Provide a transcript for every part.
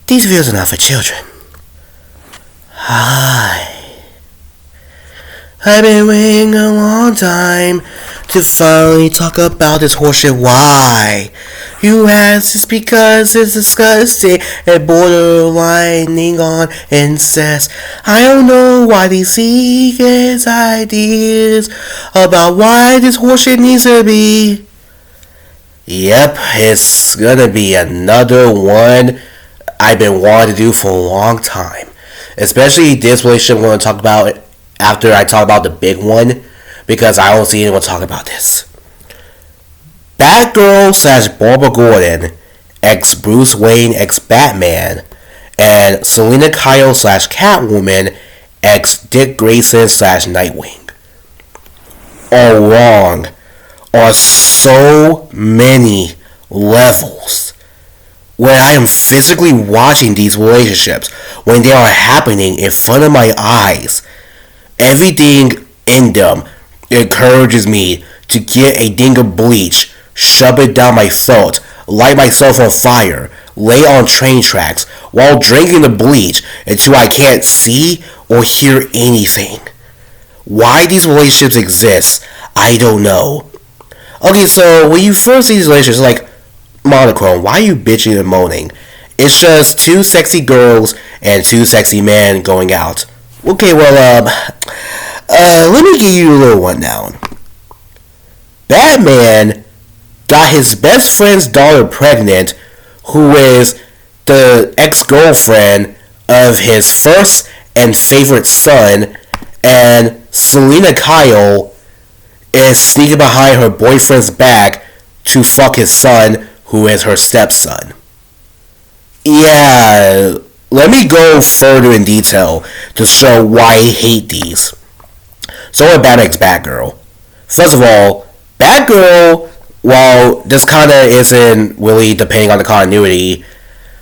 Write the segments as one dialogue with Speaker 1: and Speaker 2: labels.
Speaker 1: These videos are not for children. Hi. I've been waiting a long time to finally talk about this horseshit. Why? You ask, it's because it's disgusting and borderlining on incest. I don't know why they seek his ideas about why this horseshit needs to be. Yep, it's gonna be another one I've been wanting to do for a long time. Especially this relationship I'm going to talk about after I talk about the big one, because I don't see anyone talk about this. Batgirl / Barbara Gordon, ex Bruce Wayne, ex Batman, and Selina Kyle / Catwoman, ex Dick Grayson / Nightwing, are wrong on so many levels. When I am physically watching these relationships, when they are happening in front of my eyes, everything in them encourages me to get a ding of bleach, shove it down my throat, light myself on fire, lay on train tracks while drinking the bleach until I can't see or hear anything. Why these relationships exist, I don't know. Okay, so when you first see these relationships, like, monochrome, why are you bitching and moaning? It's just two sexy girls and two sexy men going out. Okay, well, let me give you a little rundown. Batman got his best friend's daughter pregnant, who is the ex-girlfriend of his first and favorite son, and Selina Kyle is sneaking behind her boyfriend's back to fuck his son, who is her stepson. Yeah, let me go further in detail to show why I hate these. So with Batman x Batgirl. First of all, Batgirl, while this kind of isn't really depending on the continuity,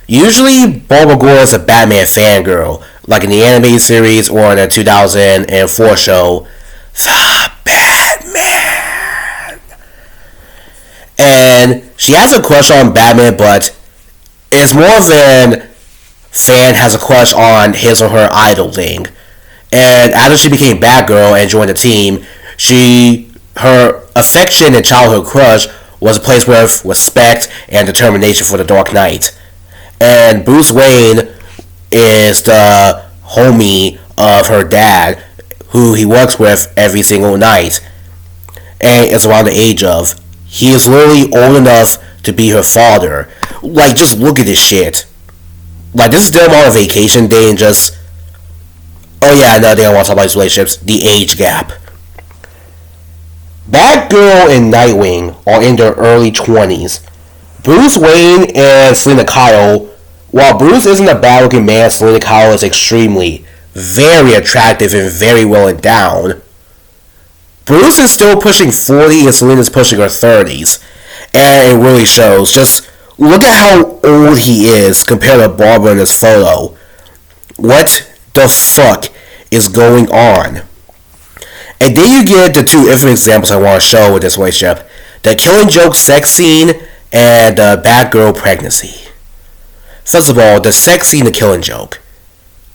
Speaker 1: usually Barbara Gordon is a Batman fangirl, like in the animated series or in the 2004 show, The Batman. And she has a crush on Batman, but it's more than fan has a crush on his or her idol thing. And after she became Batgirl and joined the team, her affection and childhood crush was placed with respect and determination for the Dark Knight. And Bruce Wayne is the homie of her dad, who he works with every single night, and is around the age of. He is literally old enough to be her father. Like, just look at this shit. Like, this is them on a vacation day and just... Oh yeah, another thing I want to talk about these relationships, the age gap. Batgirl and Nightwing are in their early 20s. Bruce Wayne and Selina Kyle, while Bruce isn't a bad-looking man, Selina Kyle is extremely, very attractive and very well endowed. Bruce is still pushing 40 and Selina's pushing her 30s. And it really shows. Just look at how old he is compared to Barbara in this photo. What the fuck is going on? And then you get the two infamous examples I want to show with this relationship. The Killing Joke sex scene and the Batgirl pregnancy. First of all, the sex scene, the Killing Joke.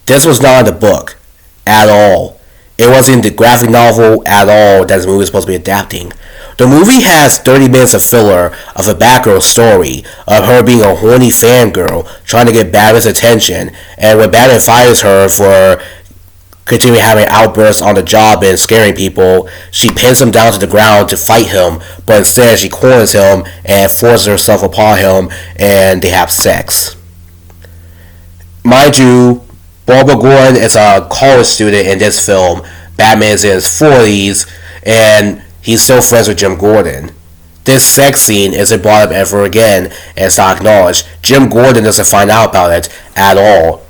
Speaker 1: This was not in the book at all. It wasn't in the graphic novel at all that this movie is supposed to be adapting. The movie has 30 minutes of filler of a Batgirl story of her being a horny fangirl trying to get Batman's attention, and when Batman fires her for continuing having outbursts on the job and scaring people, she pins him down to the ground to fight him, but instead she corners him and forces herself upon him, and they have sex. Mind you, Barbara Gordon is a college student in this film. Batman is in his 40s, and he's still friends with Jim Gordon. This sex scene isn't brought up ever again, and it's not acknowledged. Jim Gordon doesn't find out about it at all.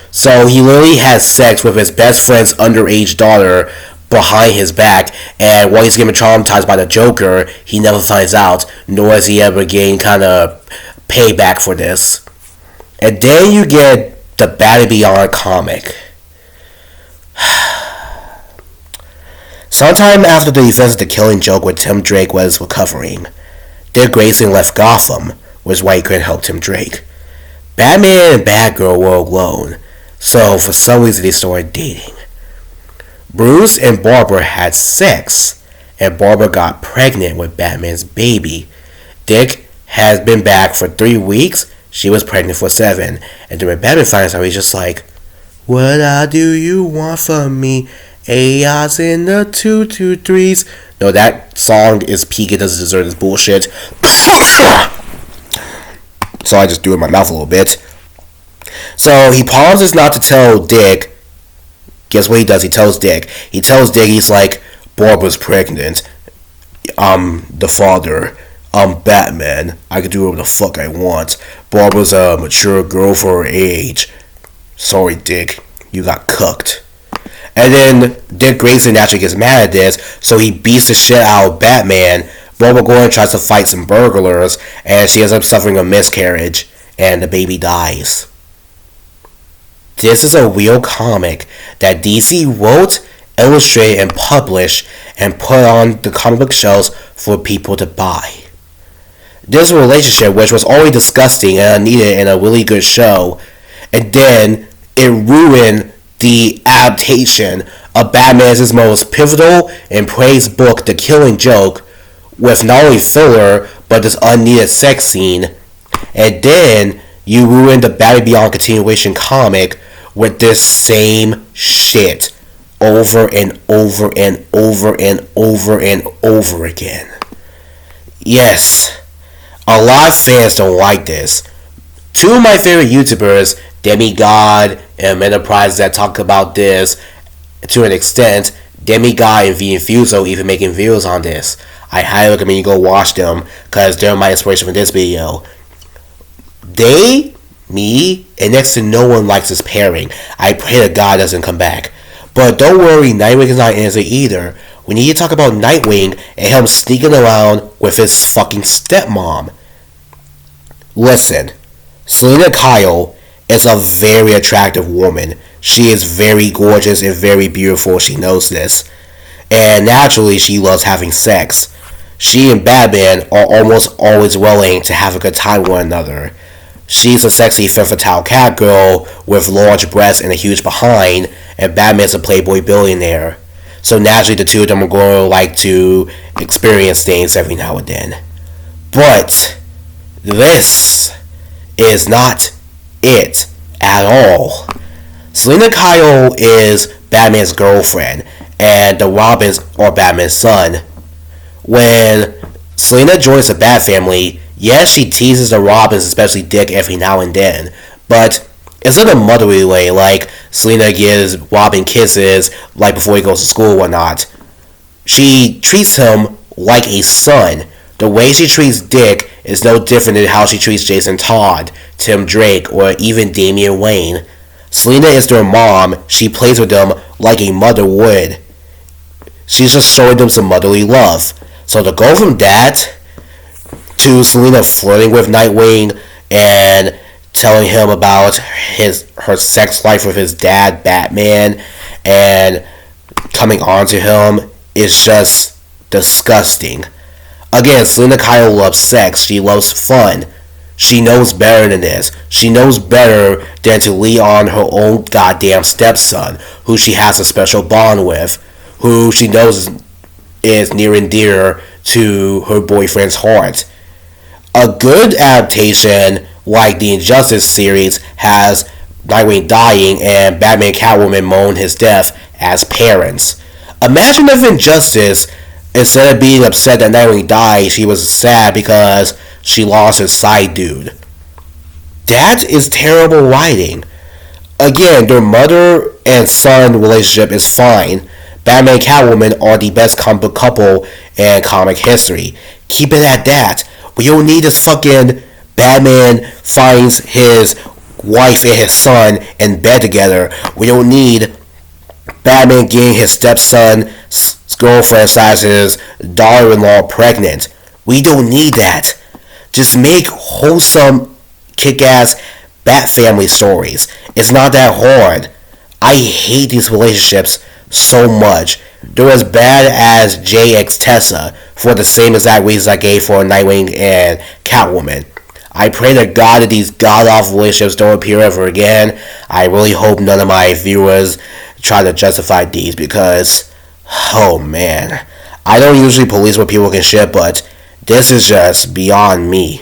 Speaker 1: So he literally has sex with his best friend's underage daughter behind his back, and while he's getting traumatized by the Joker, he never finds out, nor is he ever gain kind of payback for this. And then you get the Batman Beyond comic. Sometime after the events of the Killing Joke when Tim Drake was recovering, Dick Grayson left Gotham, which is why he couldn't help Tim Drake. Batman and Batgirl were alone, so for some reason they started dating. Bruce and Barbara had sex, and Barbara got pregnant with Batman's baby. Dick has been back for 3 weeks. She was pregnant for 7. And during Batman finds out, he's just like, what do you want from me? AIs in the 223s. No, that song is peak. It doesn't deserve this bullshit. So I just do it in my mouth a little bit. So he promises not to tell Dick. Guess what he does? He tells Dick. He's like, Barbara's pregnant. I'm the father. I'm Batman. I can do whatever the fuck I want. Barbara's a mature girl for her age. Sorry, Dick. You got cooked. And then Dick Grayson naturally gets mad at this, so he beats the shit out of Batman. Barbara Gordon tries to fight some burglars, and she ends up suffering a miscarriage, and the baby dies. This is a real comic that DC wrote, illustrated, and published, and put on the comic book shelves for people to buy. This relationship, which was already disgusting and unneeded in a really good show, and then it ruined the adaptation of Batman's most pivotal and praised book, The Killing Joke, with not only filler, but this unneeded sex scene. And then you ruined the Batman Beyond continuation comic with this same shit over and over and over and over and over again. Yes, a lot of fans don't like this. Two of my favorite YouTubers, Demigod and Enterprise, that talk about this to an extent. Demigod and V Infuso even making videos on this. I highly recommend you go watch them because they're my inspiration for this video. They, me, and next to no one likes this pairing. I pray that God doesn't come back. But don't worry, Nightwing is not innocent either. We need to talk about Nightwing and him sneaking around with his fucking stepmom. Listen, Selina Kyle is a very attractive woman. She is very gorgeous and very beautiful. She knows this. And naturally, she loves having sex. She and Batman are almost always willing to have a good time with one another. She's a sexy femme fatale cat girl with large breasts and a huge behind, and Batman's a playboy billionaire. So naturally, the two of them are going to like to experience things every now and then. But this is not it at all. Selina Kyle is Batman's girlfriend, and the Robins are Batman's son. When Selina joins the Bat family, yes, she teases the Robins, especially Dick, every now and then, but it's in a motherly way, like Selina gives Robin kisses like before he goes to school or whatnot. She treats him like a son. The way she treats Dick is no different than how she treats Jason Todd, Tim Drake, or even Damian Wayne. Selina is their mom. She plays with them like a mother would. She's just showing them some motherly love. So to go from that to Selina flirting with Nightwing and telling him about her sex life with his dad, Batman, and coming on to him is just disgusting. Again, Selina Kyle loves sex. She loves fun. She knows better than this. She knows better than to lead on her own goddamn stepson, who she has a special bond with, who she knows is near and dear to her boyfriend's heart. A good adaptation like the Injustice series has Nightwing dying and Batman and Catwoman mourn his death as parents. Imagine if Injustice, instead of being upset that Nightwing died, she was sad because she lost his side dude. That is terrible writing. Again, their mother and son relationship is fine. Batman and Catwoman are the best comic book couple in comic history. Keep it at that. We don't need this fucking Batman finds his wife and his son in bed together. We don't need Batman getting his stepson's girlfriend / his daughter-in-law pregnant. We don't need that. Just make wholesome, kick-ass Bat family stories. It's not that hard. I hate these relationships so much. They're as bad as JX Tessa for the same exact reasons I gave for Nightwing and Catwoman. I pray to God that these god-awful relationships don't appear ever again. I really hope none of my viewers try to justify these because, oh man, I don't usually police what people can ship, but this is just beyond me.